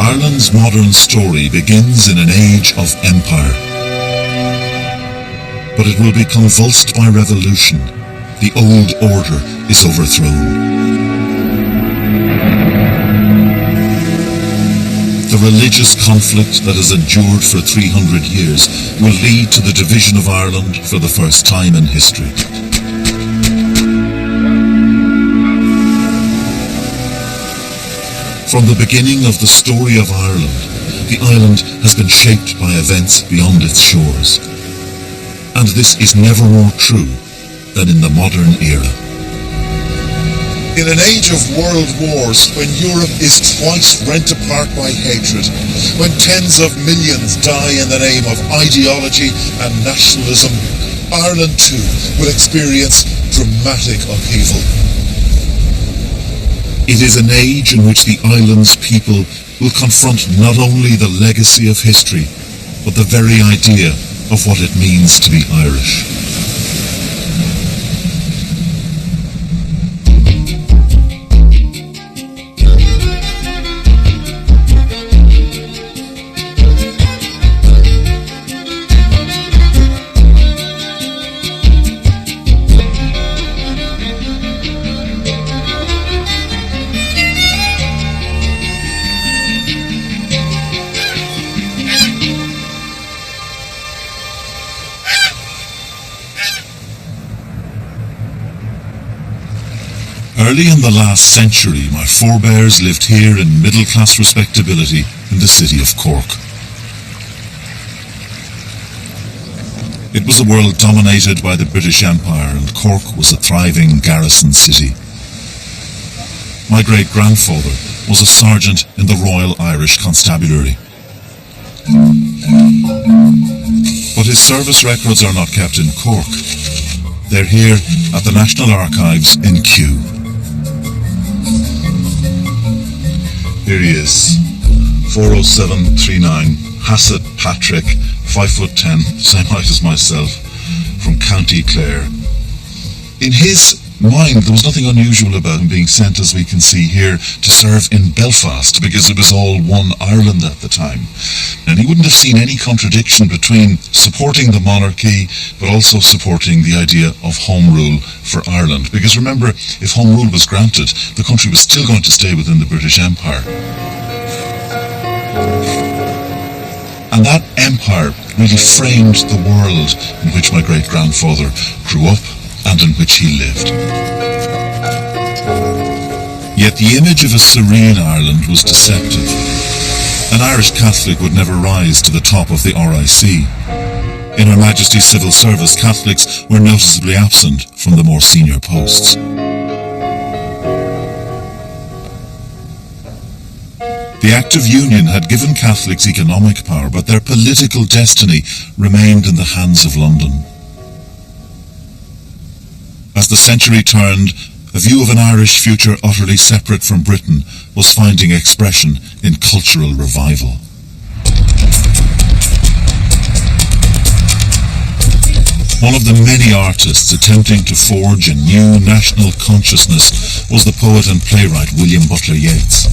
Ireland's modern story begins in an age of empire. But it will be convulsed by revolution. The old order is overthrown. The religious conflict that has endured for 300 years will lead to the division of Ireland for the first time in history. From the beginning of the story of Ireland, the island has been shaped by events beyond its shores. And this is never more true than in the modern era. In an age of world wars, when Europe is twice rent apart by hatred, when tens of millions die in the name of ideology and nationalism, Ireland too will experience dramatic upheaval. It is an age in which the island's people will confront not only the legacy of history, but the very idea of what it means to be Irish. Early in the last century, my forebears lived here in middle-class respectability in the city of Cork. It was a world dominated by the British Empire, and Cork was a thriving garrison city. My great-grandfather was a sergeant in the Royal Irish Constabulary. But his service records are not kept in Cork. They're here at the National Archives in Kew. Here he is, 40739, Hassett Patrick, 5'10", same height as myself, from County Clare. In his mind, there was nothing unusual about him being sent, as we can see here, to serve in Belfast, because it was all one Ireland at the time. And he wouldn't have seen any contradiction between supporting the monarchy, but also supporting the idea of home rule for Ireland. Because remember, if home rule was granted, the country was still going to stay within the British Empire. And that empire really framed the world in which my great-grandfather grew up and in which he lived. Yet the image of a serene Ireland was deceptive. An Irish Catholic would never rise to the top of the RIC. In Her Majesty's Civil Service, Catholics were noticeably absent from the more senior posts. The Act of Union had given Catholics economic power, but their political destiny remained in the hands of London. As the century turned, a view of an Irish future utterly separate from Britain was finding expression in cultural revival. One of the many artists attempting to forge a new national consciousness was the poet and playwright William Butler Yeats.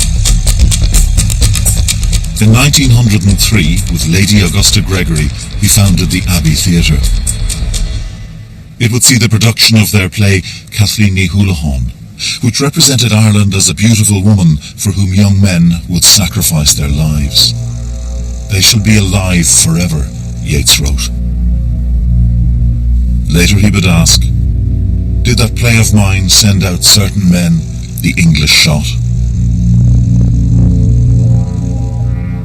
In 1903, with Lady Augusta Gregory, he founded the Abbey Theatre. It would see the production of their play Kathleen Ní Houliháin, which represented Ireland as a beautiful woman for whom young men would sacrifice their lives. They shall be alive forever, Yeats wrote. Later he would ask, did that play of mine send out certain men the English shot?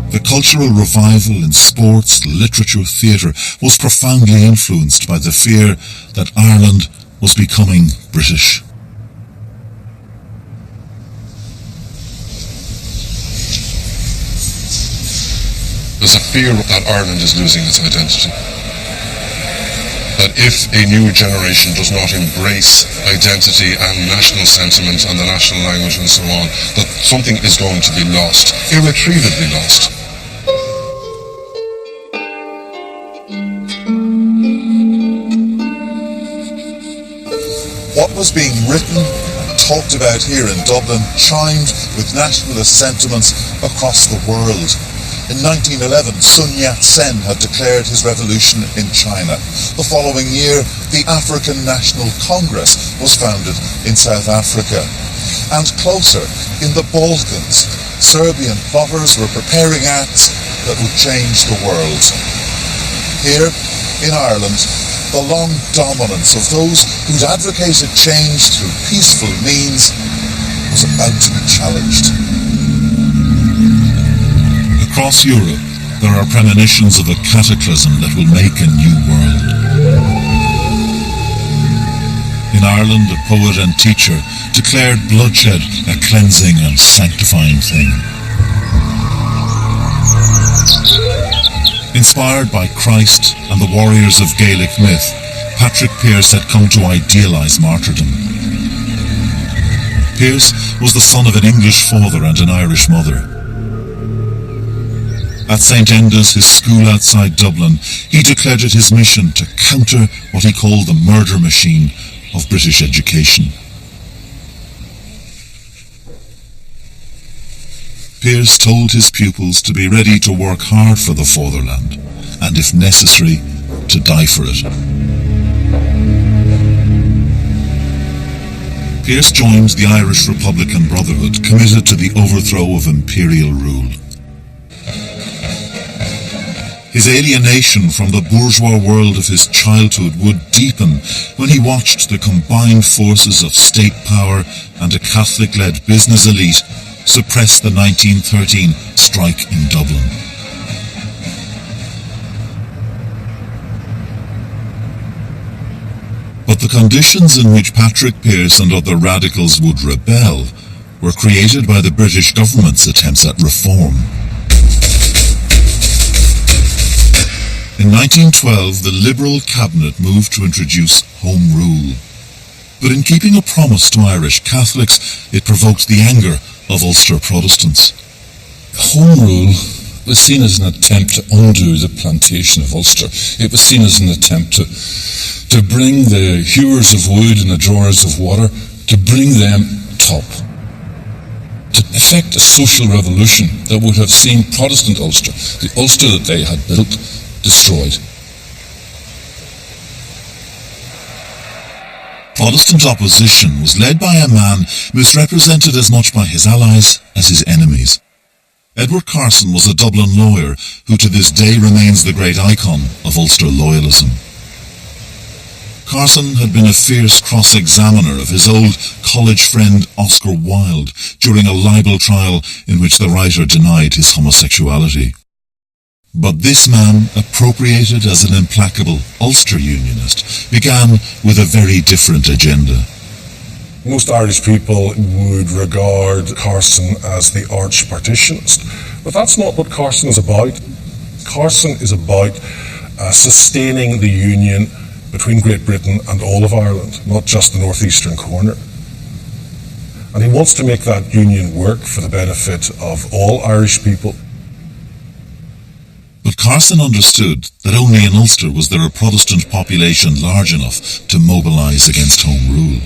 The cultural revival in sports, literature, theatre was profoundly influenced by the fear that Ireland was becoming British. There's a fear that Ireland is losing its identity. That if a new generation does not embrace identity and national sentiment and the national language and so on, that something is going to be lost, irretrievably lost. What was being written and talked about here in Dublin chimed with nationalist sentiments across the world. In 1911, Sun Yat-sen had declared his revolution in China. The following year, the African National Congress was founded in South Africa. And closer, in the Balkans, Serbian plotters were preparing acts that would change the world. Here, in Ireland, the long dominance of those who'd advocated change through peaceful means was about to be challenged. Across Europe, there are premonitions of a cataclysm that will make a new world. In Ireland, a poet and teacher declared bloodshed a cleansing and sanctifying thing. Inspired by Christ and the warriors of Gaelic myth, Patrick Pearse had come to idealise martyrdom. Pearse was the son of an English father and an Irish mother. At St Enda's, his school outside Dublin, he declared it his mission to counter what he called the murder machine of British education. Pearse told his pupils to be ready to work hard for the fatherland, and if necessary, to die for it. Pearse joined the Irish Republican Brotherhood, committed to the overthrow of imperial rule. His alienation from the bourgeois world of his childhood would deepen when he watched the combined forces of state power and a Catholic-led business elite suppress the 1913 strike in Dublin. But the conditions in which Patrick Pearse and other radicals would rebel were created by the British government's attempts at reform. In 1912, the Liberal cabinet moved to introduce Home Rule. But in keeping a promise to Irish Catholics, it provoked the anger of Ulster Protestants. Home Rule was seen as an attempt to undo the plantation of Ulster. It was seen as an attempt to bring the hewers of wood and the drawers of water, to bring them top. To effect a social revolution that would have seen Protestant Ulster, the Ulster that they had built, destroyed. Protestant opposition was led by a man misrepresented as much by his allies as his enemies. Edward Carson was a Dublin lawyer who to this day remains the great icon of Ulster loyalism. Carson had been a fierce cross-examiner of his old college friend Oscar Wilde during a libel trial in which the writer denied his homosexuality. But this man, appropriated as an implacable Ulster Unionist, began with a very different agenda. Most Irish people would regard Carson as the arch-partitionist, but that's not what Carson is about. Carson is about sustaining the union between Great Britain and all of Ireland, not just the northeastern corner. And he wants to make that union work for the benefit of all Irish people. But Carson understood that only in Ulster was there a Protestant population large enough to mobilise against Home Rule.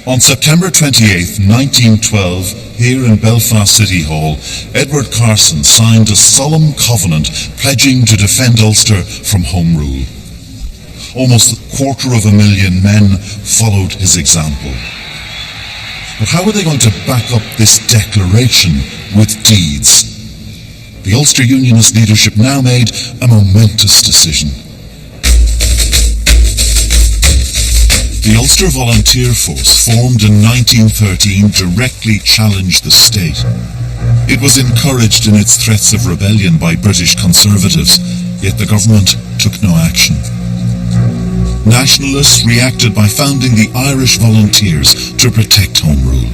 On September 28, 1912, here in Belfast City Hall, Edward Carson signed a solemn covenant pledging to defend Ulster from Home Rule. Almost 250,000 men followed his example. But how were they going to back up this declaration with deeds? The Ulster Unionist leadership now made a momentous decision. The Ulster Volunteer Force, formed in 1913, directly challenged the state. It was encouraged in its threats of rebellion by British Conservatives, yet the government took no action. Nationalists reacted by founding the Irish Volunteers to protect Home Rule.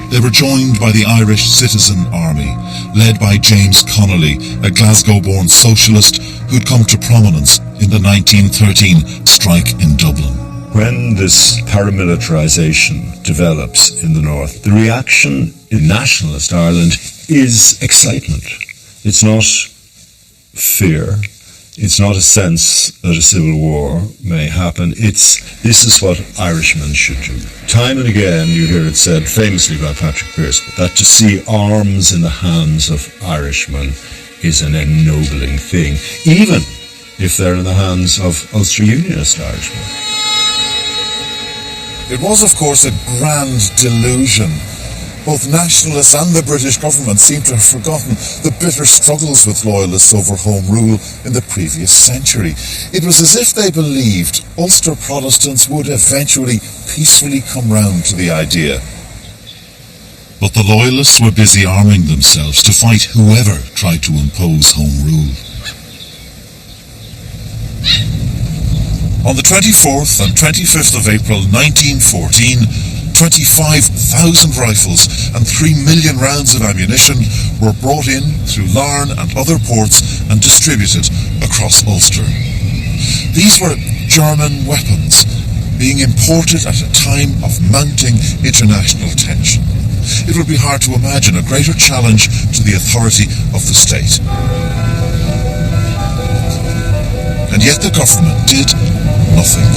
They were joined by the Irish Citizen Army, led by James Connolly, a Glasgow-born socialist who'd come to prominence in the 1913 strike in Dublin. When this paramilitarisation develops in the north, the reaction in nationalist Ireland is excitement. It's not fear. It's not a sense that a civil war may happen. This is what Irishmen should do. Time and again you hear it said, famously by Patrick Pearse, that to see arms in the hands of Irishmen is an ennobling thing, even if they're in the hands of Ulster Unionist Irishmen. It was, of course, a grand delusion. Both nationalists and the British government seem to have forgotten the bitter struggles with loyalists over Home Rule in the previous century. It was as if they believed Ulster Protestants would eventually peacefully come round to the idea. But the Loyalists were busy arming themselves to fight whoever tried to impose Home Rule. On the 24th and 25th of April 1914, 25,000 rifles and 3 million rounds of ammunition were brought in through Larne and other ports and distributed across Ulster. These were German weapons being imported at a time of mounting international tension. It would be hard to imagine a greater challenge to the authority of the state. And yet the government did nothing.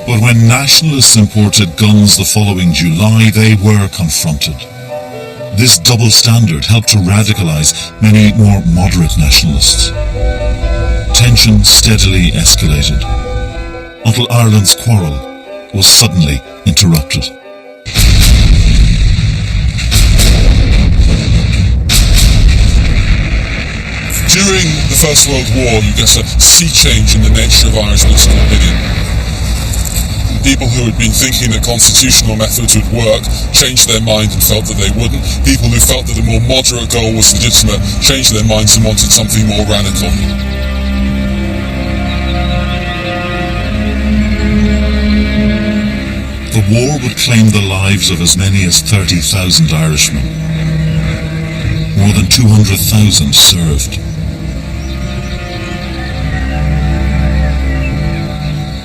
But when nationalists imported guns the following July, they were confronted. This double standard helped to radicalise many more moderate nationalists. Tension steadily escalated, until Ireland's quarrel was suddenly interrupted. During the First World War, you get a sea change in the nature of Irish political opinion. People who had been thinking that constitutional methods would work changed their mind and felt that they wouldn't. People who felt that a more moderate goal was legitimate changed their minds and wanted something more radical. The war would claim the lives of as many as 30,000 Irishmen. More than 200,000 served.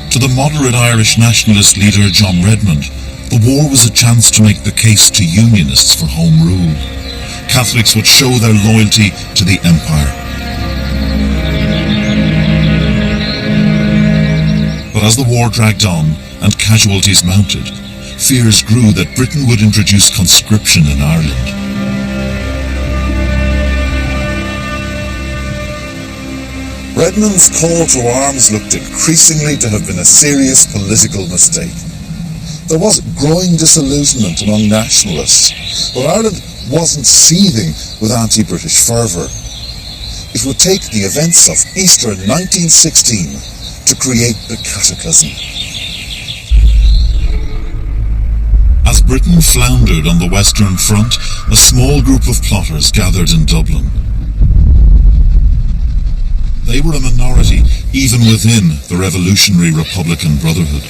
To the moderate Irish nationalist leader John Redmond, the war was a chance to make the case to Unionists for Home Rule. Catholics would show their loyalty to the Empire. But as the war dragged on and casualties mounted, fears grew that Britain would introduce conscription in Ireland. Redmond's call to arms looked increasingly to have been a serious political mistake. There was growing disillusionment among nationalists, but Ireland wasn't seething with anti-British fervour. It would take the events of Easter 1916 to create the cataclysm. As Britain floundered on the Western Front, a small group of plotters gathered in Dublin. They were a minority, even within the Revolutionary Republican Brotherhood.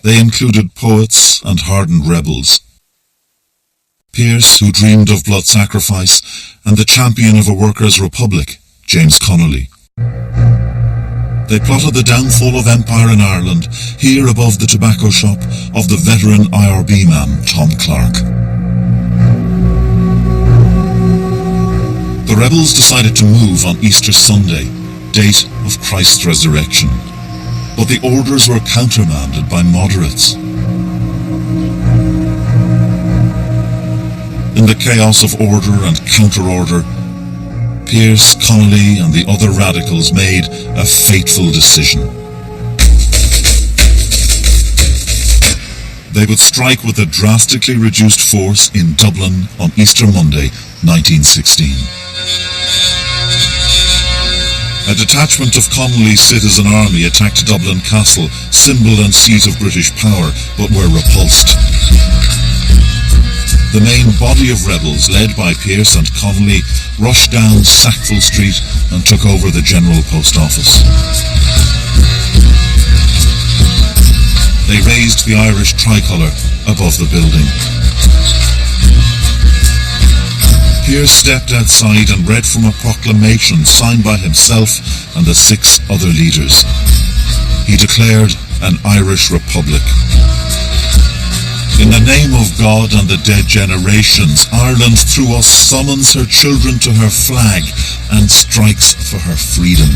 They included poets and hardened rebels. Pearse, who dreamed of blood sacrifice, and the champion of a workers' republic, James Connolly. They plotted the downfall of empire in Ireland, here above the tobacco shop of the veteran IRB man, Tom Clark. The rebels decided to move on Easter Sunday, date of Christ's resurrection, but the orders were countermanded by moderates. In the chaos of order and counter-order, Pearse, Connolly and the other radicals made a fateful decision. They would strike with a drastically reduced force in Dublin on Easter Monday, 1916. A detachment of Connolly's citizen army attacked Dublin Castle, symbol and seat of British power, but were repulsed. The main body of rebels, led by Pearse and Connolly, rushed down Sackville Street and took over the General Post Office. They raised the Irish tricolour above the building. Pearse stepped outside and read from a proclamation signed by himself and the 6 other leaders. He declared an Irish Republic. In the name of God and the dead generations, Ireland through us summons her children to her flag and strikes for her freedom.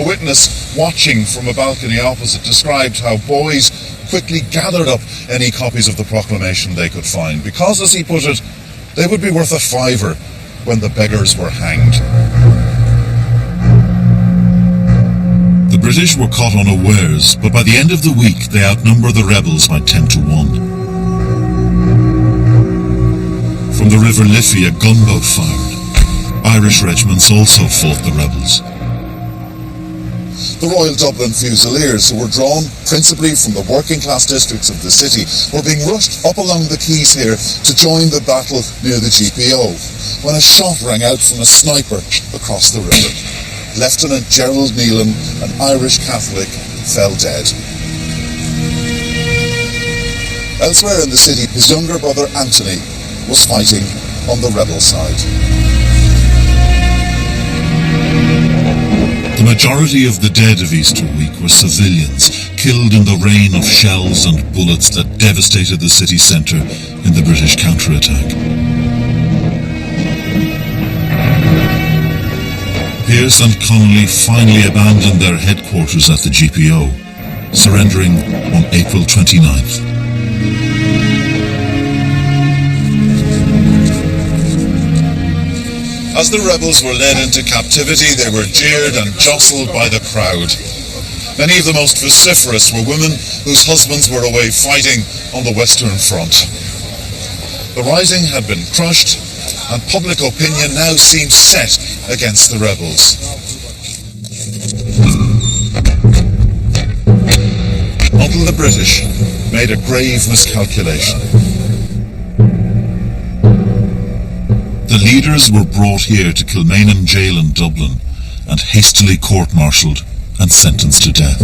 A witness watching from a balcony opposite described how boys quickly gathered up any copies of the proclamation they could find, because, as he put it, they would be worth a fiver when the beggars were hanged. The British were caught unawares, but by the end of the week they outnumber the rebels by 10-1. From the River Liffey a gunboat fired. Irish regiments also fought the rebels. The Royal Dublin Fusiliers, who were drawn principally from the working class districts of the city, were being rushed up along the quays here to join the battle near the GPO, when a shot rang out from a sniper across the river. Lieutenant Gerald Nealon, an Irish Catholic, fell dead. Elsewhere in the city, his younger brother Anthony was fighting on the rebel side. The majority of the dead of Easter week were civilians, killed in the rain of shells and bullets that devastated the city centre in the British counterattack. Pearse and Connolly finally abandoned their headquarters at the GPO, surrendering on April 29th. As the rebels were led into captivity, they were jeered and jostled by the crowd. Many of the most vociferous were women whose husbands were away fighting on the Western Front. The rising had been crushed, and public opinion now seemed set against the rebels. Until the British made a grave miscalculation. The leaders were brought here to Kilmainham Jail in Dublin and hastily court-martialled and sentenced to death.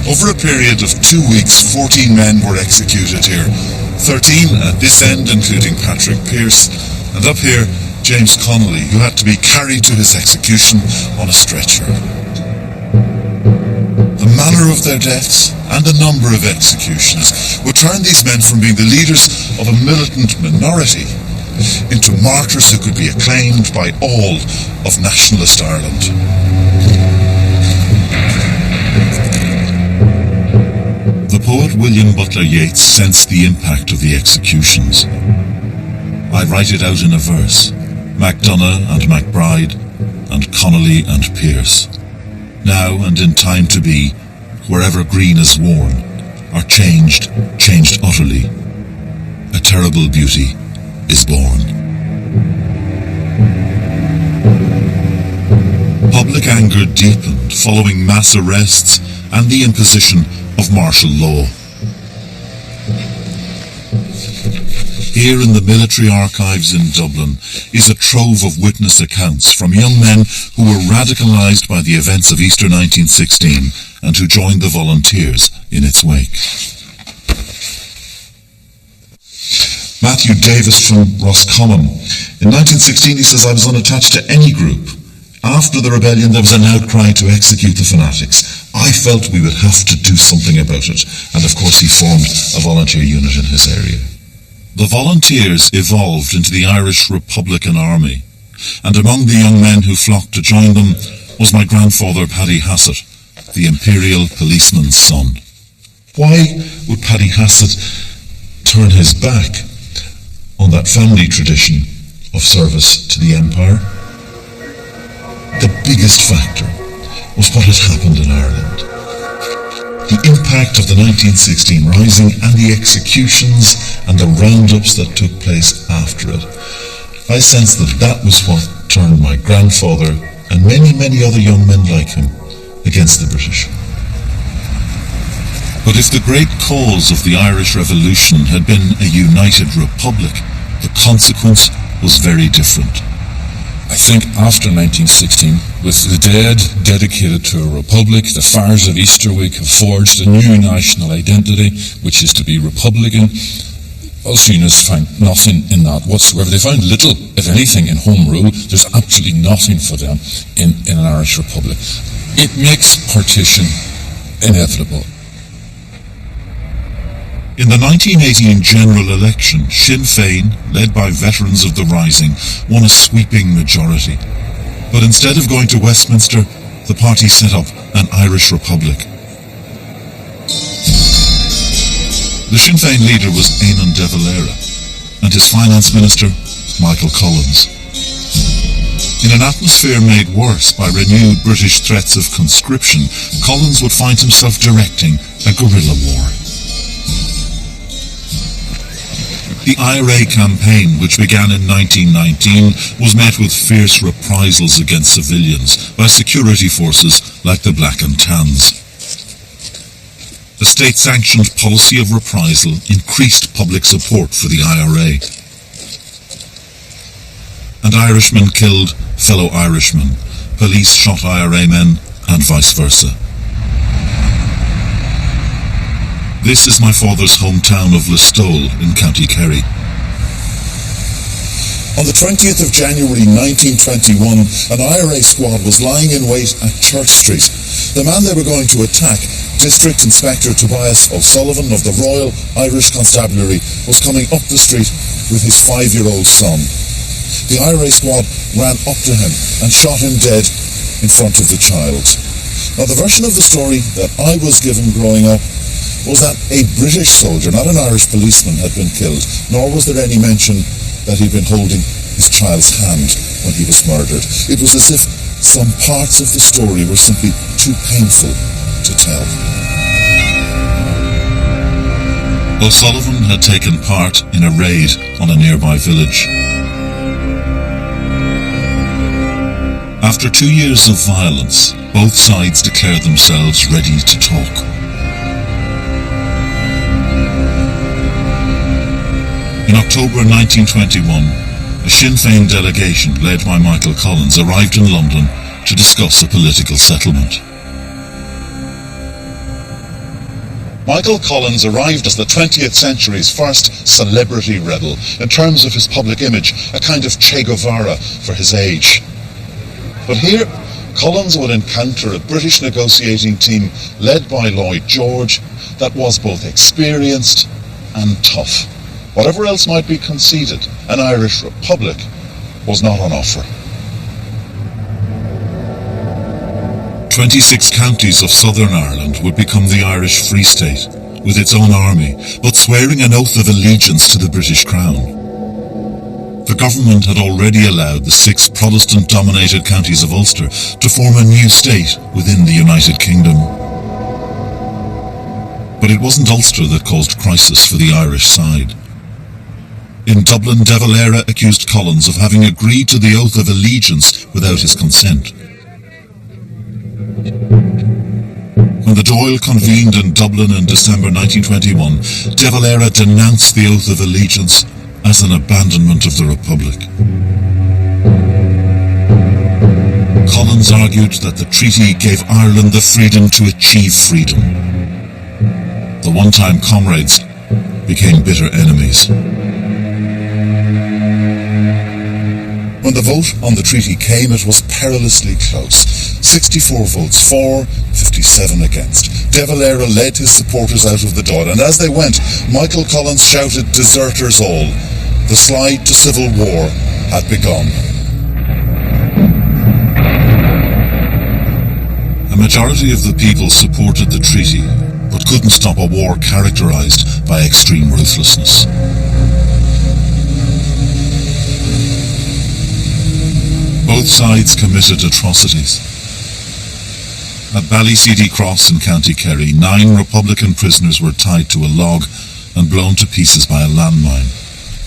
Over a period of 2 weeks, 14 men were executed here. 13 at this end, including Patrick Pearse, and up here, James Connolly, who had to be carried to his execution on a stretcher. The manner of their deaths and the number of executions would turn these men from being the leaders of a militant minority into martyrs who could be acclaimed by all of nationalist Ireland. The poet William Butler Yeats sensed the impact of the executions. I write it out in a verse: MacDonagh and MacBride, and Connolly and Pearse. Now and in time to be, wherever green is worn, are changed utterly. A terrible beauty is born. Public anger deepened following mass arrests and the imposition of martial law. Here in the military archives in Dublin is a trove of witness accounts from young men who were radicalised by the events of Easter 1916 and who joined the volunteers in its wake. Matthew Davis from Roscommon. In 1916 he says, "I was unattached to any group. After the rebellion there was an outcry to execute the fanatics. I felt we would have to do something about it, and of course he formed a volunteer unit in his area." The volunteers evolved into the Irish Republican Army, and among the young men who flocked to join them was my grandfather Paddy Hassett, the imperial policeman's son. Why would Paddy Hassett turn his back on that family tradition of service to the Empire? The biggest factor was what had happened in Ireland. The impact of the 1916 Rising and the executions and the roundups that took place after it. I sensed that that was what turned my grandfather and many, many other young men like him against the British. But if the great cause of the Irish Revolution had been a united republic, the consequence was very different. I think after 1916, with the dead dedicated to a republic, the fires of Easter week have forged a new national identity, which is to be Republican. Ulster find nothing in that whatsoever. They found little, if anything, in Home Rule. There's absolutely nothing for them in an Irish Republic. It makes partition inevitable. In the 1918 general election, Sinn Féin, led by veterans of the Rising, won a sweeping majority. But instead of going to Westminster, the party set up an Irish Republic. The Sinn Féin leader was Eamon de Valera, and his finance minister, Michael Collins. In an atmosphere made worse by renewed British threats of conscription, Collins would find himself directing a guerrilla war. The IRA campaign, which began in 1919, was met with fierce reprisals against civilians by security forces like the Black and Tans. A state-sanctioned policy of reprisal increased public support for the IRA. And Irishmen killed fellow Irishmen, police shot IRA men, and vice versa. This is my father's hometown of Listowel in County Kerry. On the 20th of January 1921, an IRA squad was lying in wait at Church Street. The man they were going to attack, District Inspector Tobias O'Sullivan of the Royal Irish Constabulary, was coming up the street with his 5-year-old son. The IRA squad ran up to him and shot him dead in front of the child. Now, the version of the story that I was given growing up was that a British soldier, not an Irish policeman, had been killed, nor was there any mention that he'd been holding his child's hand when he was murdered. It was as if some parts of the story were simply too painful to tell. O'Sullivan had taken part in a raid on a nearby village. After 2 years of violence, both sides declared themselves ready to talk. In October 1921, a Sinn Féin delegation led by Michael Collins arrived in London to discuss a political settlement. Michael Collins arrived as the 20th century's first celebrity rebel, in terms of his public image, a kind of Che Guevara for his age. But here, Collins would encounter a British negotiating team led by Lloyd George that was both experienced and tough. Whatever else might be conceded, an Irish Republic was not on offer. 26 counties of Southern Ireland would become the Irish Free State, with its own army, but swearing an oath of allegiance to the British Crown. The government had already allowed the 6 Protestant-dominated counties of Ulster to form a new state within the United Kingdom. But it wasn't Ulster that caused crisis for the Irish side. In Dublin, De Valera accused Collins of having agreed to the oath of allegiance without his consent. When the Dáil convened in Dublin in December 1921, De Valera denounced the oath of allegiance as an abandonment of the Republic. Collins argued that the treaty gave Ireland the freedom to achieve freedom. The one-time comrades became bitter enemies. When the vote on the treaty came, it was perilously close. 64 votes for, 57 against. De Valera led his supporters out of the Dáil, and as they went, Michael Collins shouted, "Deserters all!" The slide to civil war had begun. A majority of the people supported the treaty, but couldn't stop a war characterized by extreme ruthlessness. Both sides committed atrocities. At Ballyseedy Cross in County Kerry, 9 Republican prisoners were tied to a log and blown to pieces by a landmine,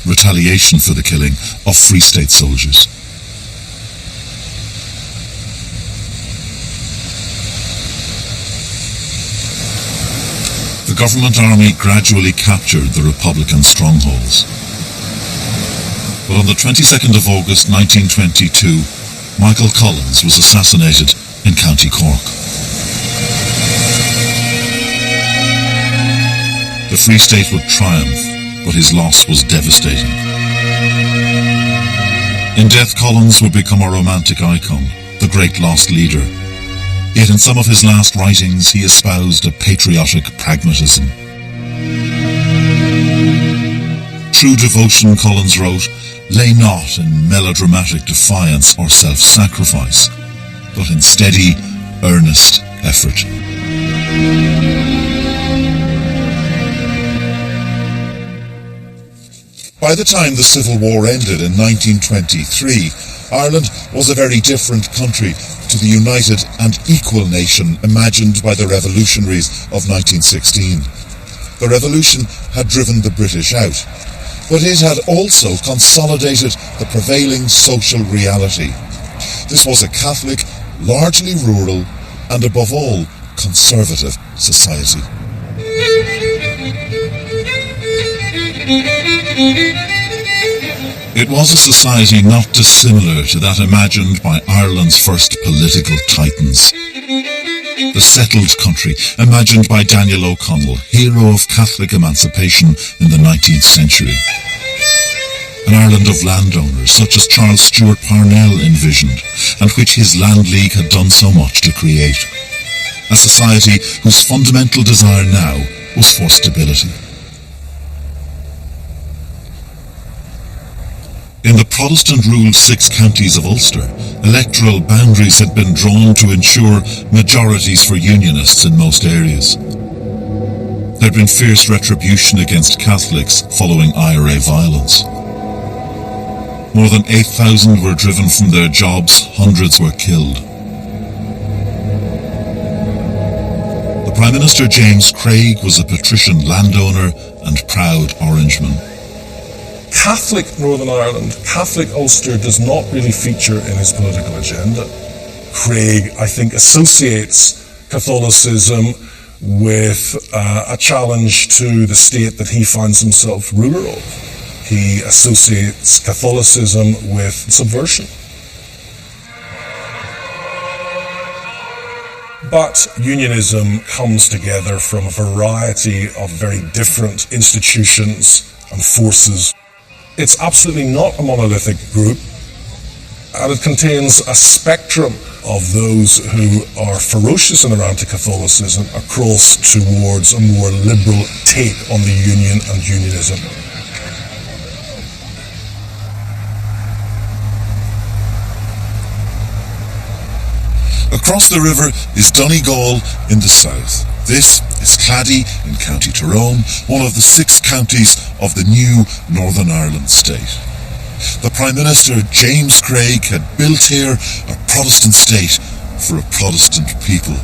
retaliation for the killing of Free State soldiers. The government army gradually captured the Republican strongholds. But on the 22nd of August 1922, Michael Collins was assassinated in County Cork. The Free State would triumph, but his loss was devastating. In death, Collins would become a romantic icon, the great lost leader. Yet in some of his last writings he espoused a patriotic pragmatism. True devotion, Collins wrote, lay not in melodramatic defiance or self-sacrifice, but in steady, earnest effort. By the time the Civil War ended in 1923, Ireland was a very different country to the united and equal nation imagined by the revolutionaries of 1916. The revolution had driven the British out, but it had also consolidated the prevailing social reality. This was a Catholic, largely rural, and above all, conservative society. It was a society not dissimilar to that imagined by Ireland's first political titans. The settled country, imagined by Daniel O'Connell, hero of Catholic emancipation in the 19th century. An Ireland of landowners, such as Charles Stewart Parnell envisioned, and which his Land League had done so much to create. A society whose fundamental desire now was for stability. In the Protestant-ruled 6 counties of Ulster, electoral boundaries had been drawn to ensure majorities for Unionists in most areas. There had been fierce retribution against Catholics following IRA violence. More than 8,000 were driven from their jobs, hundreds were killed. The Prime Minister James Craig was a patrician landowner and proud Orangeman. Catholic Northern Ireland, Catholic Ulster does not really feature in his political agenda. Craig, I think, associates Catholicism with a challenge to the state that he finds himself ruler of. He associates Catholicism with subversion. But unionism comes together from a variety of very different institutions and forces. It's absolutely not a monolithic group, and it contains a spectrum of those who are ferocious in their anti-Catholicism across towards a more liberal take on the union and unionism. Across the river is Donegal in the south. This is Clady in County Tyrone, one of the 6 counties of the new Northern Ireland state. The Prime Minister, James Craig, had built here a Protestant state for a Protestant people.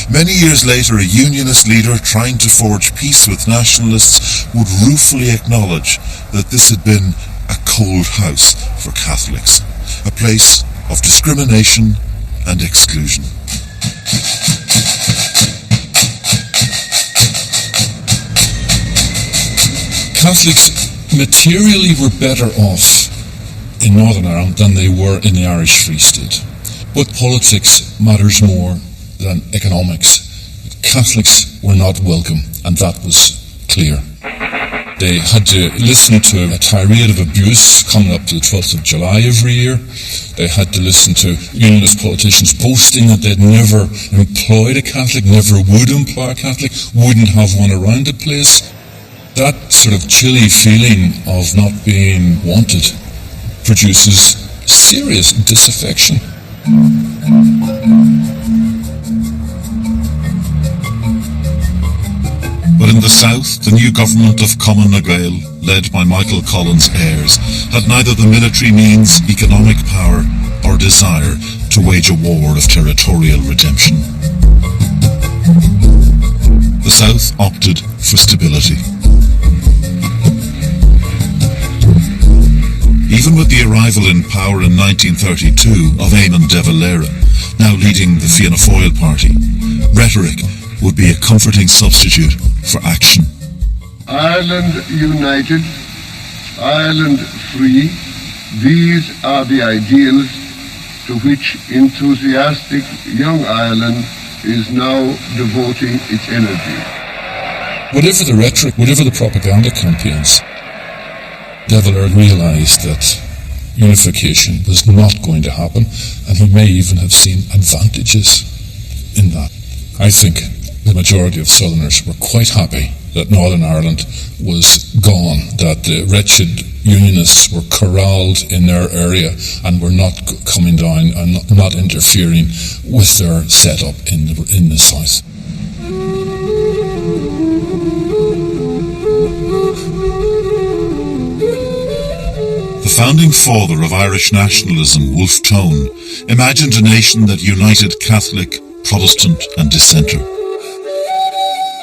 Many years later, a unionist leader trying to forge peace with nationalists would ruefully acknowledge that this had been a cold house for Catholics, a place of discrimination and exclusion. Catholics materially were better off in Northern Ireland than they were in the Irish Free State. But politics matters more than economics. Catholics were not welcome, and that was clear. They had to listen to a tirade of abuse coming up to the 12th of July every year. They had to listen to unionist politicians boasting that they'd never employed a Catholic, never would employ a Catholic, wouldn't have one around the place. That sort of chilly feeling of not being wanted produces serious disaffection. But in the south, the new government of Cumann na Gael, led by Michael Collins' heirs, had neither the military means, economic power, or desire to wage a war of territorial redemption. The south opted for stability. Even with the arrival in power in 1932 of Eamon de Valera, now leading the Fianna Fáil party, rhetoric would be a comforting substitute for action. Ireland united, Ireland free, these are the ideals to which enthusiastic young Ireland is now devoting its energy. Whatever the rhetoric, whatever the propaganda campaigns, De Valera realised that unification was not going to happen, and he may even have seen advantages in that. I think the majority of Southerners were quite happy that Northern Ireland was gone, that the wretched Unionists were corralled in their area and were not coming down and not interfering with their setup in the south. The founding father of Irish nationalism, Wolfe Tone, imagined a nation that united Catholic, Protestant and dissenter.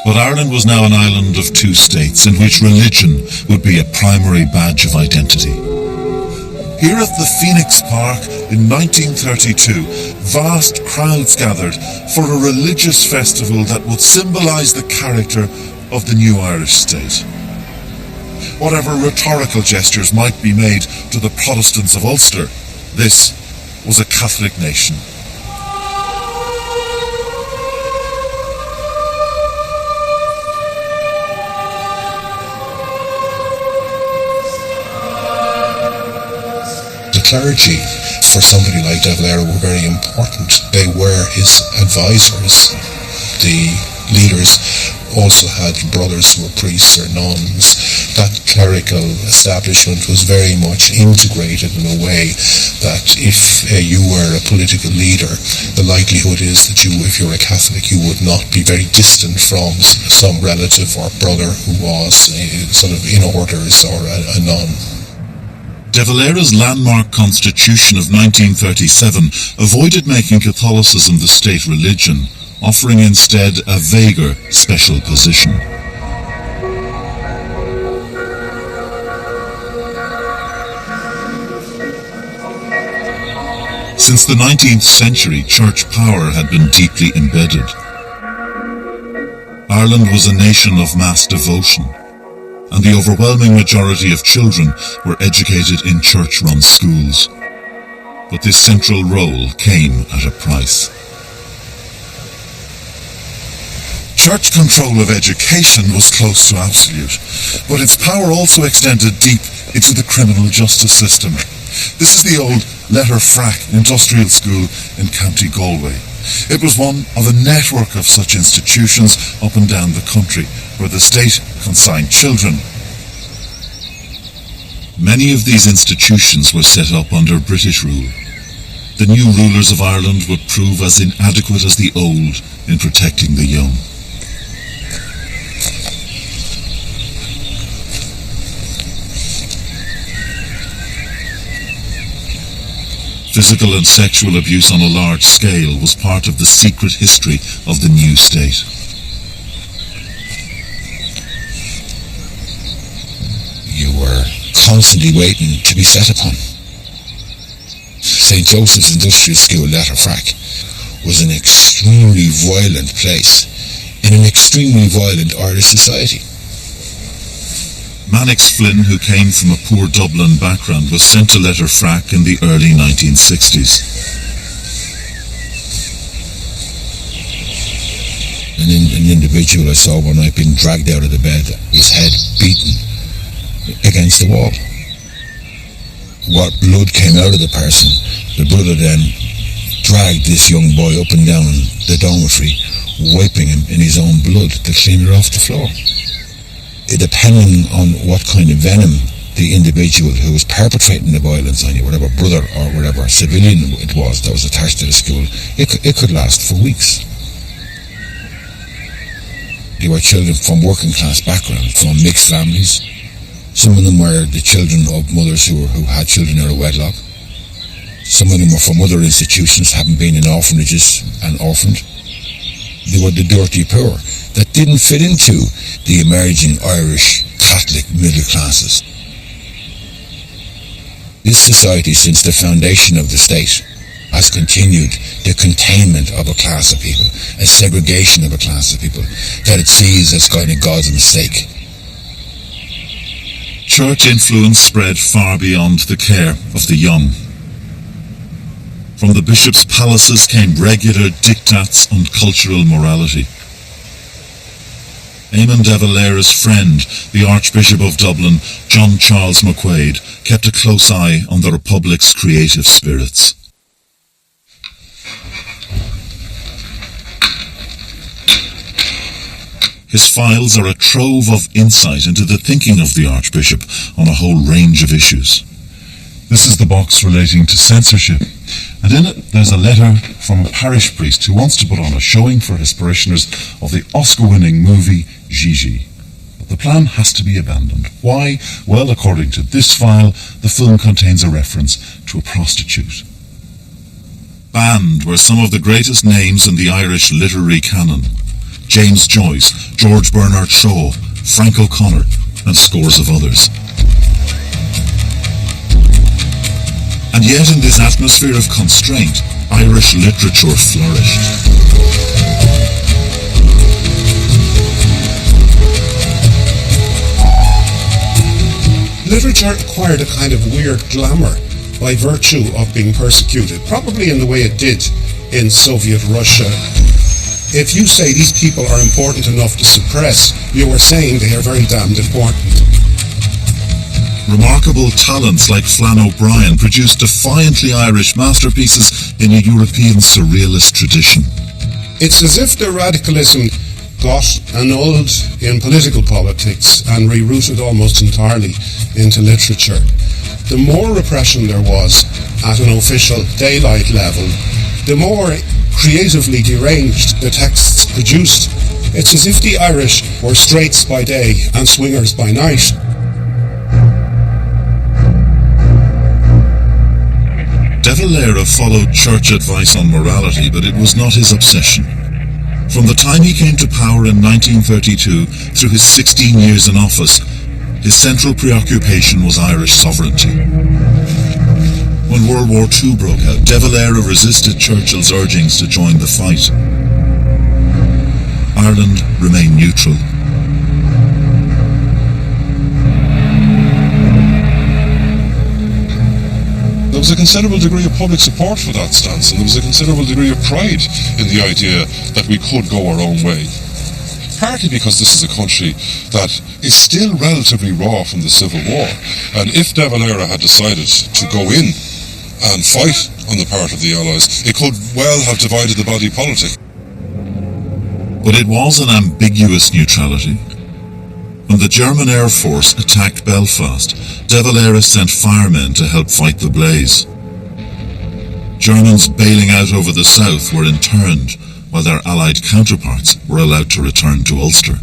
But Ireland was now an island of two states in which religion would be a primary badge of identity. Here at the Phoenix Park in 1932, vast crowds gathered for a religious festival that would symbolise the character of the new Irish state. Whatever rhetorical gestures might be made to the Protestants of Ulster, this was a Catholic nation. Clergy, for somebody like De Valera, were very important. They were his advisors. The leaders also had brothers who were priests or nuns. That clerical establishment was very much integrated in a way that if you were a political leader, the likelihood is that you, if you're a Catholic, you would not be very distant from some relative or brother who was sort of in orders or a nun. De Valera's landmark constitution of 1937 avoided making Catholicism the state religion, offering instead a vaguer special position. Since the 19th century, church power had been deeply embedded. Ireland was a nation of mass devotion, and the overwhelming majority of children were educated in church-run schools. But this central role came at a price. Church control of education was close to absolute, but its power also extended deep into the criminal justice system. This is the old Letter Frack Industrial School in County Galway. It was one of a network of such institutions up and down the country, where the state consigned children. Many of these institutions were set up under British rule. The new rulers of Ireland would prove as inadequate as the old in protecting the young. Physical and sexual abuse on a large scale was part of the secret history of the new state. You were constantly waiting to be set upon. St. Joseph's Industrial School, Letterfrack, was an extremely violent place in an extremely violent Irish society. Mannix Flynn, who came from a poor Dublin background, was sent to Letterfrack in the early 1960s. An individual I saw one night being dragged out of the bed, his head beaten against the wall. What blood came out of the person, the brother then dragged this young boy up and down the dormitory, wiping him in his own blood to clean it off the floor. Depending on what kind of venom the individual who was perpetrating the violence on you, whatever brother or whatever civilian it was that was attached to the school, it could last for weeks. They were children from working class backgrounds, from mixed families. Some of them were the children of mothers who had children out of wedlock. Some of them were from other institutions, having been in orphanages and orphaned. They were the dirty poor that didn't fit into the emerging Irish Catholic middle classes. This society, since the foundation of the state, has continued the containment of a class of people, a segregation of a class of people, that it sees as kind of God's mistake. Church influence spread far beyond the care of the young. From the bishops' palaces came regular diktats on cultural morality. Eamon de Valera's friend, the Archbishop of Dublin, John Charles McQuaid, kept a close eye on the Republic's creative spirits. His files are a trove of insight into the thinking of the Archbishop on a whole range of issues. This is the box relating to censorship, and in it there's a letter from a parish priest who wants to put on a showing for his parishioners of the Oscar-winning movie Gigi. But the plan has to be abandoned. Why? Well, according to this file, the film contains a reference to a prostitute. Banned were some of the greatest names in the Irish literary canon. James Joyce, George Bernard Shaw, Frank O'Connor, and scores of others. And yet in this atmosphere of constraint, Irish literature flourished. Literature acquired a kind of weird glamour by virtue of being persecuted, probably in the way it did in Soviet Russia. If you say these people are important enough to suppress, you are saying they are very damned important. Remarkable talents like Flann O'Brien produced defiantly Irish masterpieces in a European surrealist tradition. It's as if their radicalism got annulled in political politics and rerouted almost entirely into literature. The more repression there was at an official daylight level, the more creatively deranged the texts produced. It's as if the Irish were straights by day and swingers by night. De Valera followed church advice on morality, but it was not his obsession. From the time he came to power in 1932 through his 16 years in office, his central preoccupation was Irish sovereignty. When World War II broke out, De Valera resisted Churchill's urgings to join the fight. Ireland remained neutral. There was a considerable degree of public support for that stance, and there was a considerable degree of pride in the idea that we could go our own way. Partly because this is a country that is still relatively raw from the Civil War, and if De Valera had decided to go in and fight on the part of the Allies, it could well have divided the body politic. But it was an ambiguous neutrality. When the German Air Force attacked Belfast, De Valera sent firemen to help fight the blaze. Germans bailing out over the south were interned, while their Allied counterparts were allowed to return to Ulster.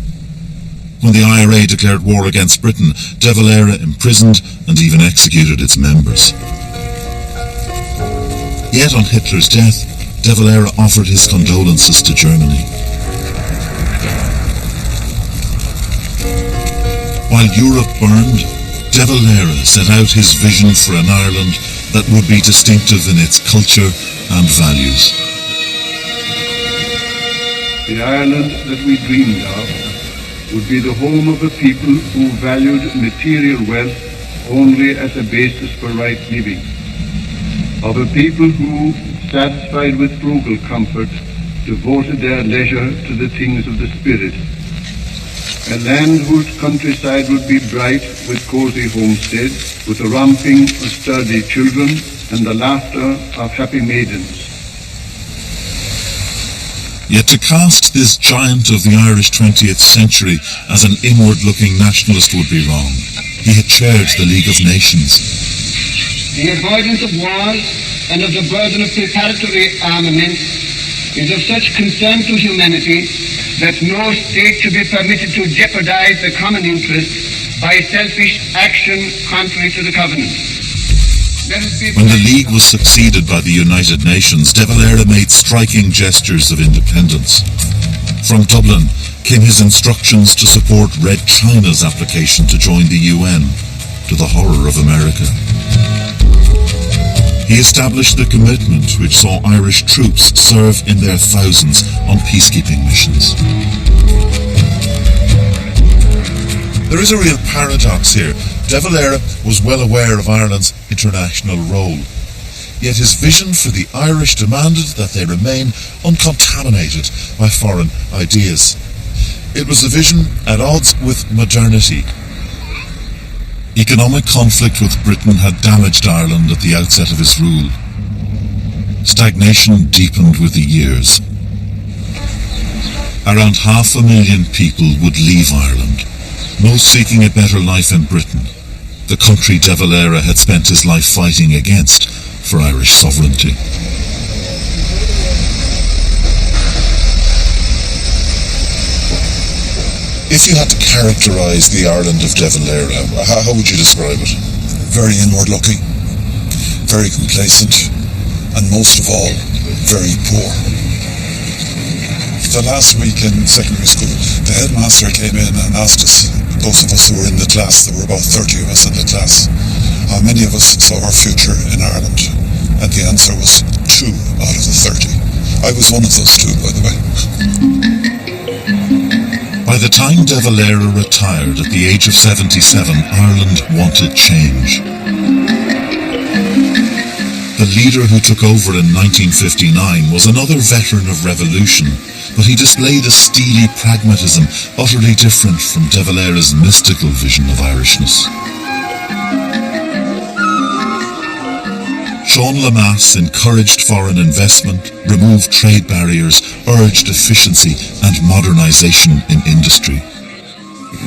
When the IRA declared war against Britain, De Valera imprisoned and even executed its members. Yet on Hitler's death, De Valera offered his condolences to Germany. While Europe burned, De Valera set out his vision for an Ireland that would be distinctive in its culture and values. The Ireland that we dreamed of would be the home of a people who valued material wealth only as a basis for right living, of a people who, satisfied with frugal comfort, devoted their leisure to the things of the spirit, a land whose countryside would be bright with cozy homesteads, with the romping of sturdy children and the laughter of happy maidens. Yet to cast this giant of the Irish 20th century as an inward-looking nationalist would be wrong. He had chaired the League of Nations. The avoidance of wars and of the burden of preparatory armament is of such concern to humanity that no state should be permitted to jeopardize the common interest by selfish action contrary to the covenant. When the League was succeeded by the United Nations, De Valera made striking gestures of independence. From Dublin came his instructions to support Red China's application to join the UN, to the horror of America. He established the commitment which saw Irish troops serve in their thousands on peacekeeping missions. There is a real paradox here. De Valera was well aware of Ireland's international role, yet his vision for the Irish demanded that they remain uncontaminated by foreign ideas. It was a vision at odds with modernity. Economic conflict with Britain had damaged Ireland at the outset of his rule. Stagnation deepened with the years. Around 500,000 people would leave Ireland, most seeking a better life in Britain, the country De Valera had spent his life fighting against for Irish sovereignty. If you had to characterise the Ireland of De Valera, how would you describe it? Very inward-looking, very complacent, and most of all, very poor. The last week in secondary school, the headmaster came in and asked us, those of us who were in the class, there were about 30 of us in the class, how many of us saw our future in Ireland? And the answer was 2 out of the 30. I was one of those 2, by the way. By the time De Valera retired at the age of 77, Ireland wanted change. The leader who took over in 1959 was another veteran of revolution, but he displayed a steely pragmatism utterly different from De Valera's mystical vision of Irishness. Sean Lemass encouraged foreign investment, removed trade barriers, urged efficiency and modernisation in industry.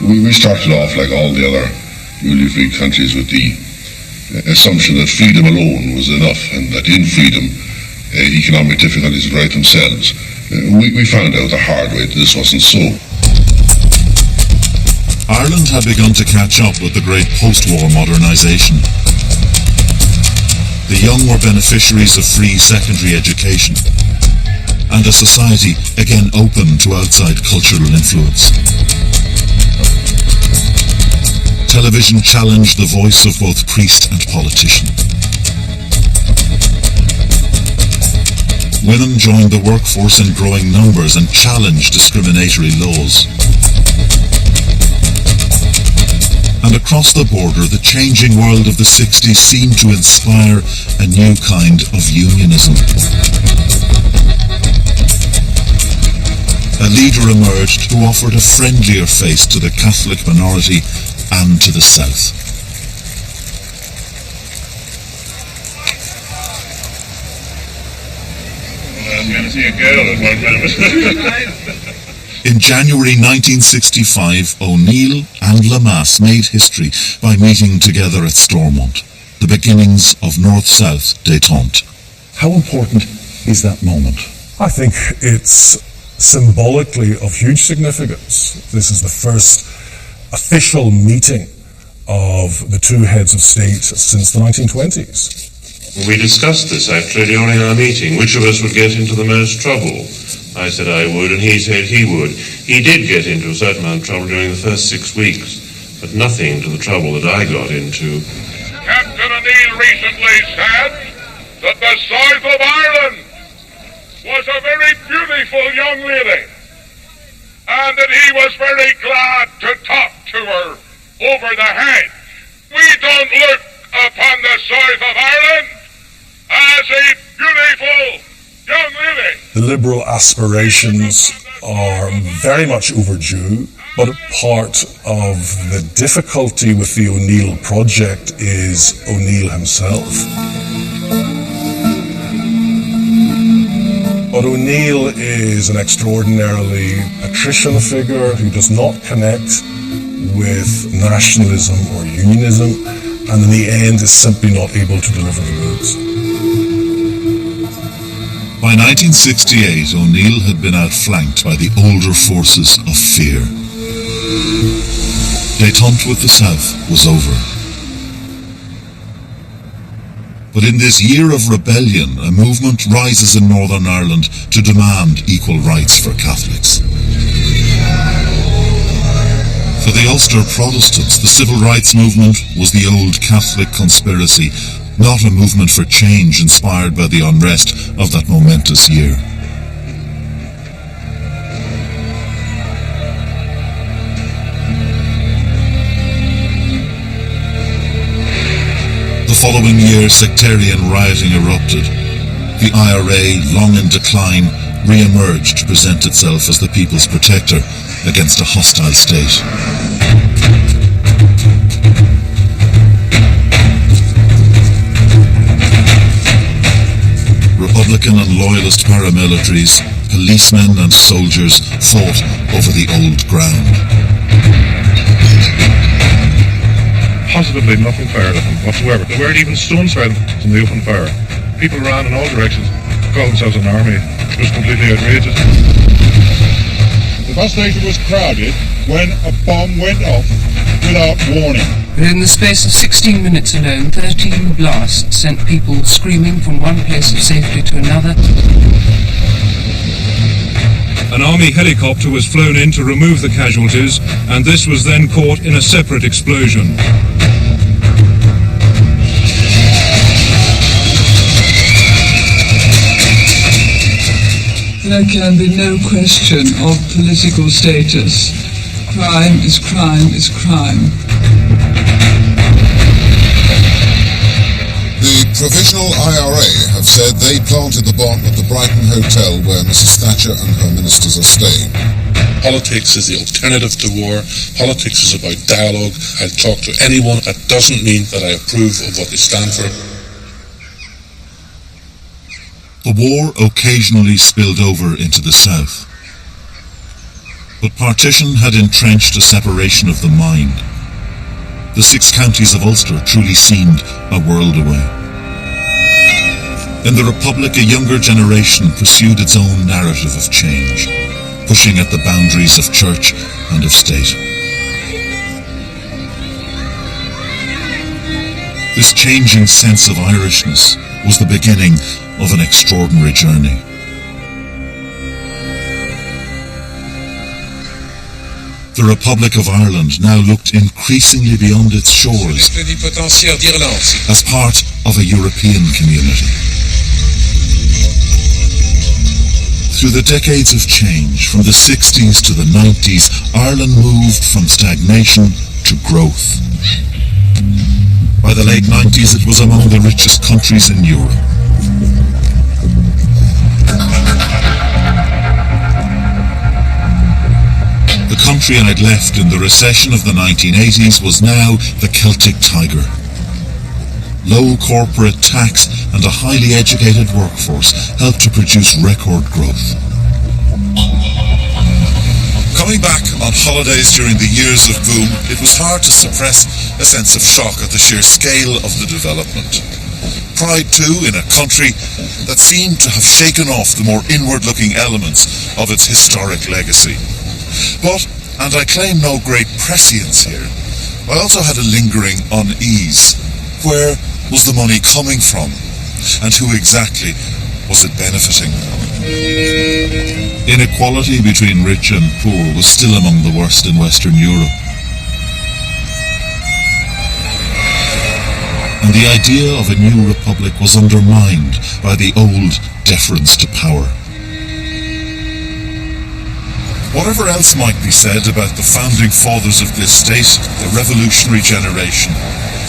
We started off like all the other newly free countries with the assumption that freedom alone was enough and that in freedom economic difficulties would right themselves. We found out the hard way that this wasn't so. Ireland had begun to catch up with the great post-war modernisation. The young were beneficiaries of free secondary education and a society again open to outside cultural influence. Television challenged the voice of both priest and politician. Women joined the workforce in growing numbers and challenged discriminatory laws. And across the border, the changing world of the 60s seemed to inspire a new kind of unionism. A leader emerged who offered a friendlier face to the Catholic minority and to the South. I'm going to see a girl at one minute. In January 1965, O'Neill and Lemass made history by meeting together at Stormont, the beginnings of North-South détente. How important is that moment? I think it's symbolically of huge significance. This is the first official meeting of the 2 heads of state since the 1920s. We discussed this actually during our meeting, which of us would get into the most trouble. I said I would, and he said he would. He did get into a certain amount of trouble during the first 6 weeks, but nothing to the trouble that I got into. Captain O'Neill recently said that the south of Ireland was a very beautiful young lady, and that he was very glad to talk to her over the head. We don't look upon the south of Ireland as a beautiful young lady. The Liberal aspirations are very much overdue, but part of the difficulty with the O'Neill project is O'Neill himself. But O'Neill is an extraordinarily patrician figure who does not connect with nationalism or unionism, and in the end is simply not able to deliver the goods. By 1968, O'Neill had been outflanked by the older forces of fear. Détente with the South was over. But in this year of rebellion, a movement rises in Northern Ireland to demand equal rights for Catholics. For the Ulster Protestants, the civil rights movement was the old Catholic conspiracy, not a movement for change inspired by the unrest of that momentous year. The following year, sectarian rioting erupted. The IRA, long in decline, re-emerged to present itself as the people's protector against a hostile state. Republican and loyalist paramilitaries, policemen and soldiers fought over the old ground. Positively nothing fired at them whatsoever. There weren't even stones fired in the open fire. People ran in all directions, called themselves an army. It was completely outrageous. The bus station was crowded when a bomb went off without warning. Within the space of 16 minutes alone, 13 blasts sent people screaming from one place of safety to another. An army helicopter was flown in to remove the casualties, and this was then caught in a separate explosion. There can be no question of political status. Crime is crime is crime. The Provisional IRA have said they planted the bomb at the Brighton Hotel where Mrs. Thatcher and her ministers are staying. Politics is the alternative to war. Politics is about dialogue. I'll talk to anyone. That doesn't mean that I approve of what they stand for. The war occasionally spilled over into the south. But partition had entrenched a separation of the mind. The 6 counties of Ulster truly seemed a world away. In the Republic, a younger generation pursued its own narrative of change, pushing at the boundaries of church and of state. This changing sense of Irishness was the beginning of an extraordinary journey. The Republic of Ireland now looked increasingly beyond its shores as part of a European community. Through the decades of change, from the 60s to the 90s, Ireland moved from stagnation to growth. By the late 90s, it was among the richest countries in Europe. The country I'd left in the recession of the 1980s was now the Celtic Tiger. Low corporate tax and a highly educated workforce helped to produce record growth. Coming back on holidays during the years of boom, it was hard to suppress a sense of shock at the sheer scale of the development. Pride, too, in a country that seemed to have shaken off the more inward-looking elements of its historic legacy. But, and I claim no great prescience here, I also had a lingering unease. Where was the money coming from? And who exactly was it benefiting? Inequality between rich and poor was still among the worst in Western Europe. And the idea of a new republic was undermined by the old deference to power. Whatever else might be said about the founding fathers of this state, the revolutionary generation,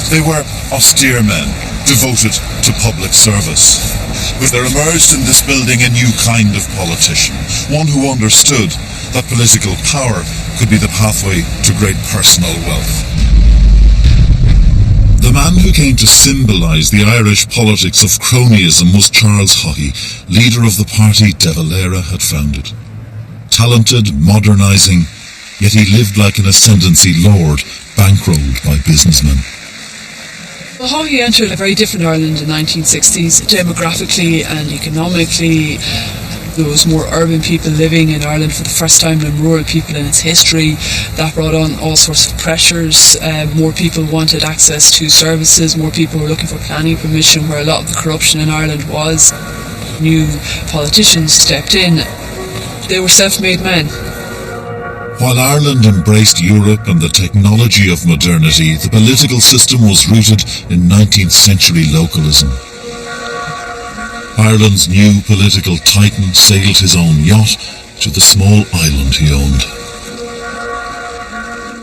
they were austere men, devoted to public service. But there emerged in this building a new kind of politician, one who understood that political power could be the pathway to great personal wealth. The man who came to symbolise the Irish politics of cronyism was Charles Haughey, leader of the party De Valera had founded. Talented, modernising, yet he lived like an ascendancy lord, bankrolled by businessmen. Well, Haughey entered a very different Ireland in the 1960s, demographically and economically. There was more urban people living in Ireland for the first time than rural people in its history. That brought on all sorts of pressures. More people wanted access to services. More people were looking for planning permission, where a lot of the corruption in Ireland was. New politicians stepped in. They were self-made men. While Ireland embraced Europe and the technology of modernity, the political system was rooted in 19th century localism. Ireland's new political titan sailed his own yacht to the small island he owned.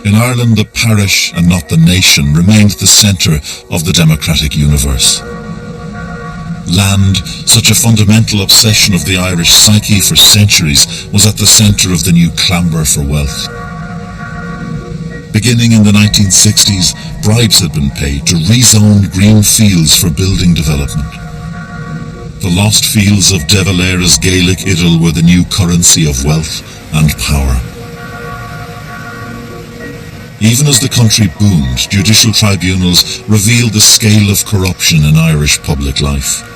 In Ireland, the parish and not the nation remained the centre of the democratic universe. Land, such a fundamental obsession of the Irish psyche for centuries, was at the centre of the new clamour for wealth. Beginning in the 1960s, bribes had been paid to rezone green fields for building development. The lost fields of De Valera's Gaelic idyll were the new currency of wealth and power. Even as the country boomed, judicial tribunals revealed the scale of corruption in Irish public life.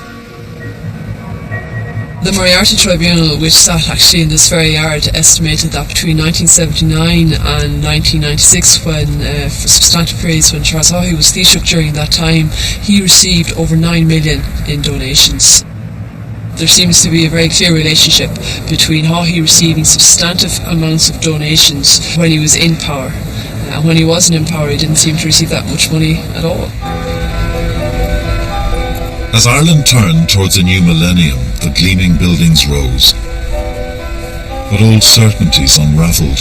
The Moriarty Tribunal, which sat actually in this very yard, estimated that between 1979 and 1996, when for substantive periods when Charles Haughey was Taoiseach during that time, he received over 9 million in donations. There seems to be a very clear relationship between Haughey receiving substantive amounts of donations when he was in power, and when he wasn't in power he didn't seem to receive that much money at all. As Ireland turned towards a new millennium, the gleaming buildings rose. But old certainties unravelled.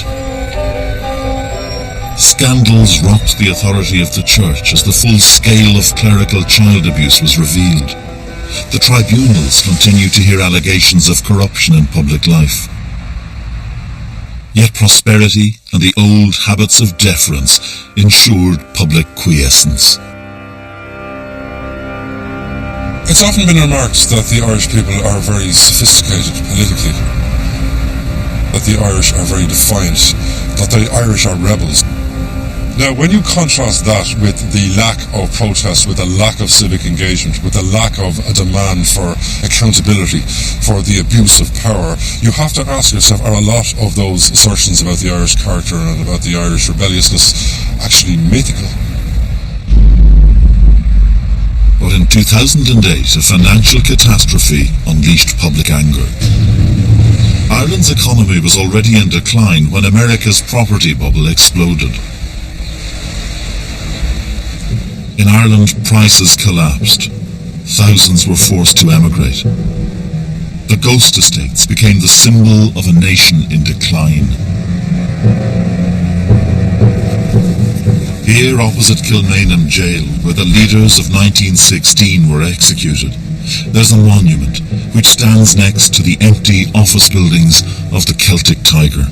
Scandals rocked the authority of the Church as the full scale of clerical child abuse was revealed. The tribunals continued to hear allegations of corruption in public life. Yet prosperity and the old habits of deference ensured public quiescence. It's often been remarked that the Irish people are very sophisticated politically, that the Irish are very defiant, that the Irish are rebels. Now, when you contrast that with the lack of protest, with the lack of civic engagement, with the lack of a demand for accountability for the abuse of power, you have to ask yourself, are a lot of those assertions about the Irish character and about the Irish rebelliousness actually mythical? But in 2008, a financial catastrophe unleashed public anger. Ireland's economy was already in decline when America's property bubble exploded. In Ireland, prices collapsed. Thousands were forced to emigrate. The ghost estates became the symbol of a nation in decline. Here, opposite Kilmainham Jail, where the leaders of 1916 were executed, there's a monument which stands next to the empty office buildings of the Celtic Tiger.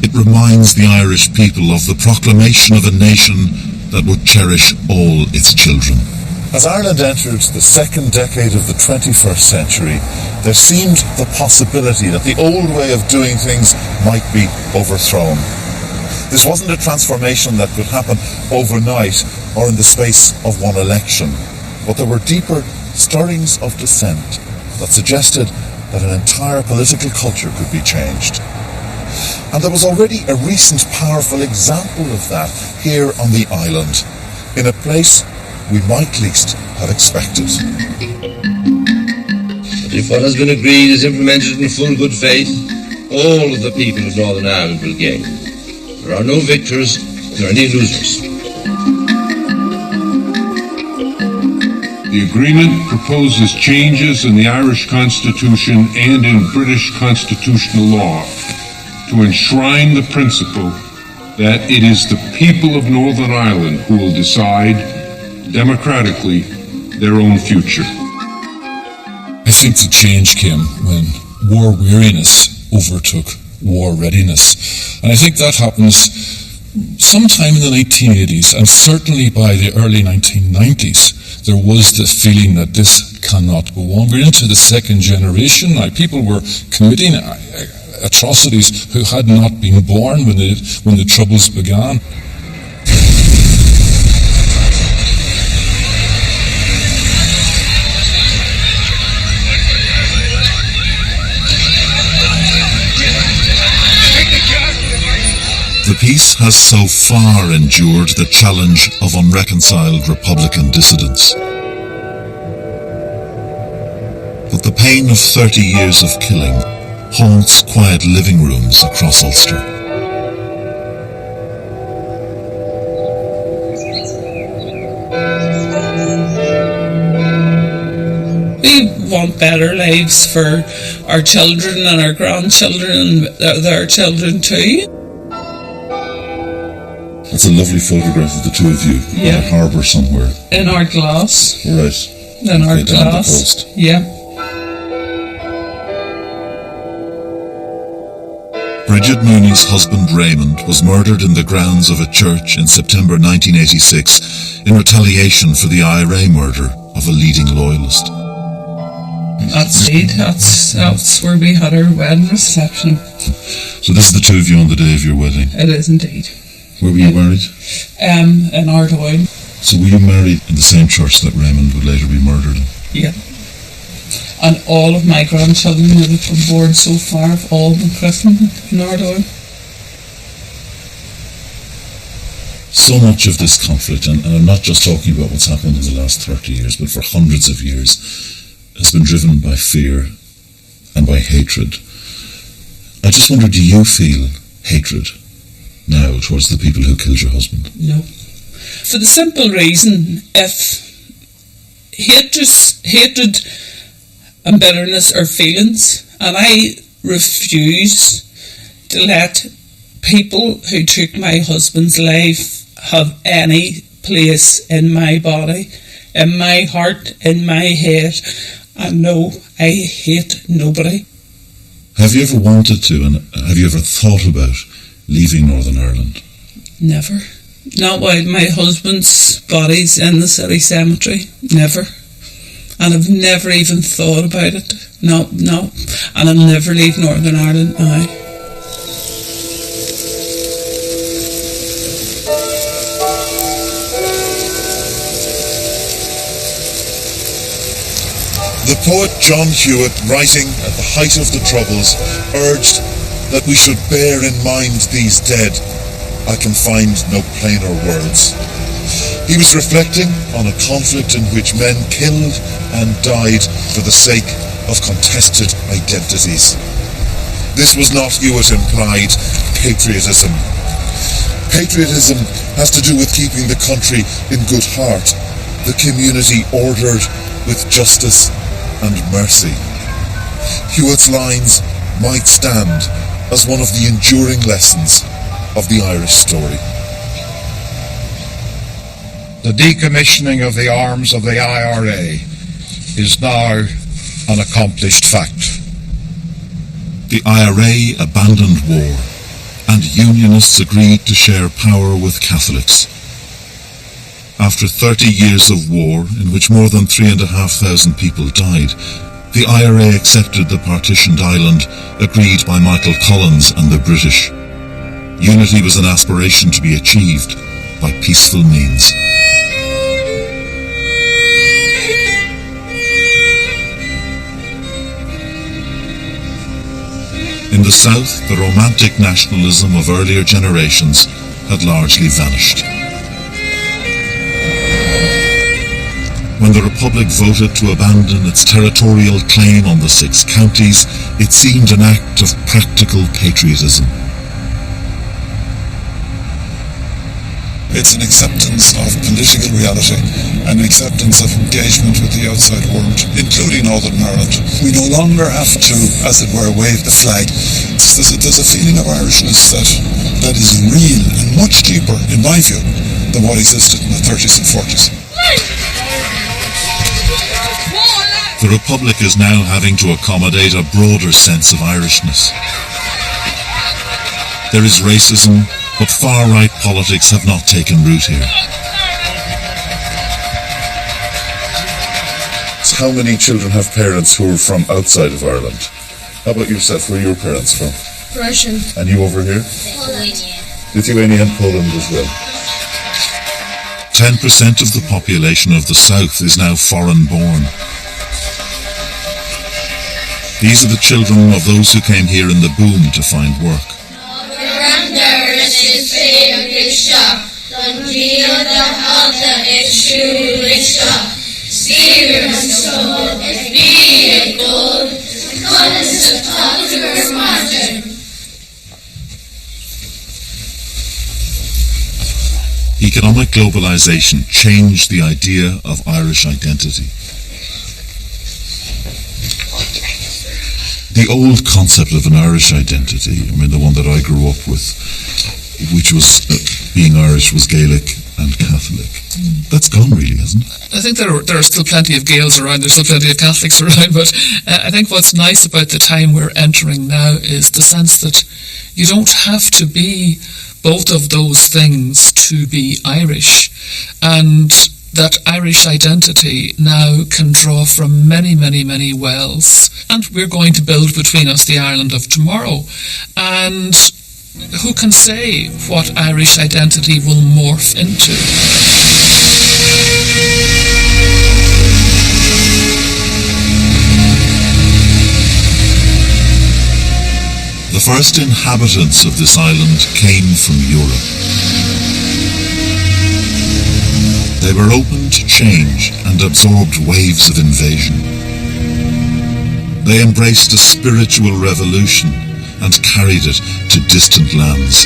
It reminds the Irish people of the proclamation of a nation that would cherish all its children. As Ireland entered the second decade of the 21st century, there seemed the possibility that the old way of doing things might be overthrown. This wasn't a transformation that could happen overnight or in the space of one election, but there were deeper stirrings of dissent that suggested that an entire political culture could be changed. And there was already a recent powerful example of that here on the island, in a place we might least have expected. But if what has been agreed is implemented in full good faith, all of the people of Northern Ireland will gain. There are no victors, nor any losers. The agreement proposes changes in the Irish Constitution and in British constitutional law to enshrine the principle that it is the people of Northern Ireland who will decide democratically their own future. I think the change came when war weariness overtook war readiness. And I think that happens sometime in the 1980s, and certainly by the early 1990s, there was the feeling that this cannot go on. We're into the second generation now. People were committing atrocities who had not been born when the troubles began. The peace has so far endured the challenge of unreconciled Republican dissidents. But the pain of 30 years of killing haunts quiet living rooms across Ulster. We want better lives for our children and our grandchildren and their children too. That's a lovely photograph of the two of you Yeah. on a harbour somewhere. In our glass. Right. In our Okay, down the glass. coast. Yeah. Bridget Mooney's husband Raymond was murdered in the grounds of a church in September 1986 in retaliation for the IRA murder of a leading loyalist. That's it. That's where we had our wedding reception. So this is the two of you on the day of your wedding. It is indeed. Where were you married? In Ardoyne. So were you married in the same church that Raymond would later be murdered in? Yeah. And all of my grandchildren that have been born so far have all been christened in Ardoyne. So much of this conflict, and I'm not just talking about what's happened in the last 30 years, but for hundreds of years, has been driven by fear and by hatred. I just wonder, do you feel hatred now towards the people who killed your husband? No. For the simple reason, if hatred and bitterness are feelings, and I refuse to let people who took my husband's life have any place in my body, in my heart, in my head. And no, I hate nobody. Have you ever wanted to, and have you ever thought about leaving Northern Ireland? Never. Not while my husband's body's in the city cemetery. Never. And I've never even thought about it. No. And I'll never leave Northern Ireland now. The poet John Hewitt, writing at the height of the Troubles, urged that we should bear in mind these dead. I can find no plainer words. He was reflecting on a conflict in which men killed and died for the sake of contested identities. This was not, Hewitt implied, patriotism. Patriotism has to do with keeping the country in good heart, the community ordered with justice and mercy. Hewitt's lines might stand as one of the enduring lessons of the Irish story. The decommissioning of the arms of the IRA is now an accomplished fact. The IRA abandoned war, and Unionists agreed to share power with Catholics. After 30 years of war, in which more than 3,500 people died, the IRA accepted the partitioned island agreed by Michael Collins and the British. Unity was an aspiration to be achieved by peaceful means. In the south, the romantic nationalism of earlier generations had largely vanished. When the Republic voted to abandon its territorial claim on the 6 counties, it seemed an act of practical patriotism. It's an acceptance of political reality, an acceptance of engagement with the outside world, including Northern Ireland. We no longer have to, as it were, wave the flag. There's a feeling of Irishness that is real and much deeper, in my view, than what existed in the 30s and 40s. The Republic is now having to accommodate a broader sense of Irishness. There is racism, but far-right politics have not taken root here. So how many children have parents who are from outside of Ireland? How about yourself? Where are your parents from? Russian. And you over here? Lithuania. Lithuania and Poland as well. 10% of the population of the South is now foreign-born. These are the children of those who came here in the boom to find work. Economic globalization changed the idea of Irish identity. The old concept of an Irish identity, the one that I grew up with, which was, being Irish, was Gaelic and Catholic. That's gone, really, hasn't it? I think there are still plenty of Gaels around, there's still plenty of Catholics around, but I think what's nice about the time we're entering now is the sense that you don't have to be both of those things to be Irish, and that Irish identity now can draw from many, many, many wells, and we're going to build between us the Ireland of tomorrow. And who can say what Irish identity will morph into? The first inhabitants of this island came from Europe. They were open to change and absorbed waves of invasion. They embraced a spiritual revolution and carried it to distant lands.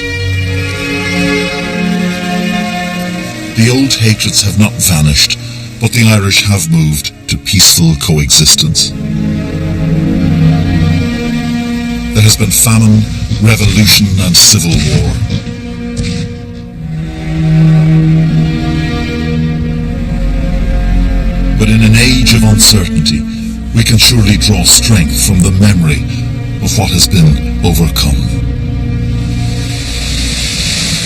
The old hatreds have not vanished, but the Irish have moved to peaceful coexistence. There has been famine, revolution and civil war. But in an age of uncertainty, we can surely draw strength from the memory of what has been overcome.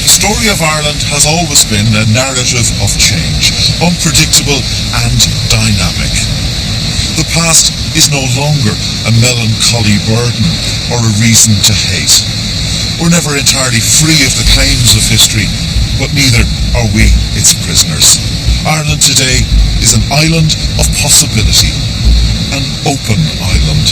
The story of Ireland has always been a narrative of change, unpredictable and dynamic. The past is no longer a melancholy burden or a reason to hate. We're never entirely free of the claims of history, but neither are we its prisoners. Ireland today is an island of possibility, an open island.